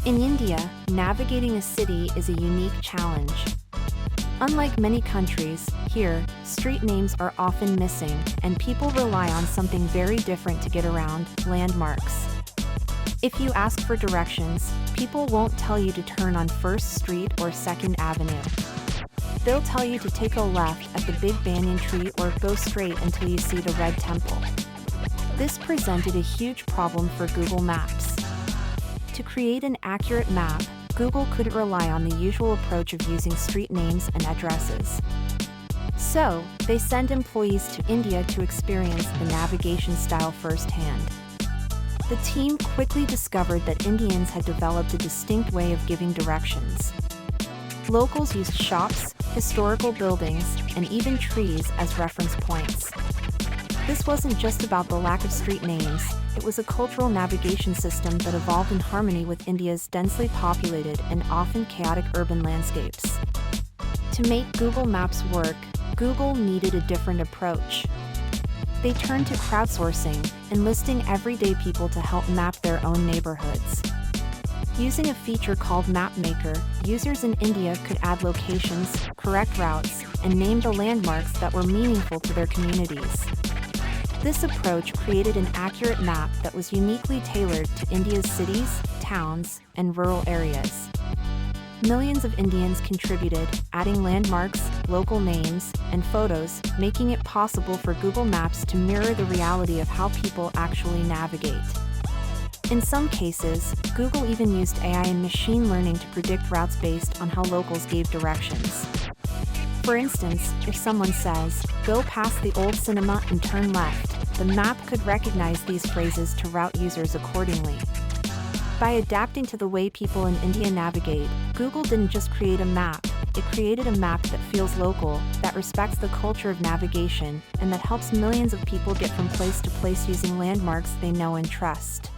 In India, navigating a city is a unique challenge. Unlike many countries, here, street names are often missing, and people rely on something very different to get around: landmarks. If you ask for directions, people won't tell you to turn on 1st Street or 2nd Avenue. They'll tell you to take a left at the big banyan tree or go straight until you see the red temple. This presented a huge problem for Google Maps. To create an accurate map, Google couldn't rely on the usual approach of using street names and addresses. So, they sent employees to India to experience the navigation style firsthand. The team quickly discovered that Indians had developed a distinct way of giving directions. Locals used shops, historical buildings, and even trees as reference points. This wasn't just about the lack of street names, it was a cultural navigation system that evolved in harmony with India's densely populated and often chaotic urban landscapes. To make Google Maps work, Google needed a different approach. They turned to crowdsourcing, enlisting everyday people to help map their own neighborhoods. Using a feature called MapMaker, users in India could add locations, correct routes, and name the landmarks that were meaningful to their communities. This approach created an accurate map that was uniquely tailored to India's cities, towns, and rural areas. Millions of Indians contributed, adding landmarks, local names, and photos, making it possible for Google Maps to mirror the reality of how people actually navigate. In some cases, Google even used AI and machine learning to predict routes based on how locals gave directions. For instance, if someone says, "Go past the old cinema and turn left," the map could recognize these phrases to route users accordingly. By adapting to the way people in India navigate, Google didn't just create a map, it created a map that feels local, that respects the culture of navigation, and that helps millions of people get from place to place using landmarks they know and trust.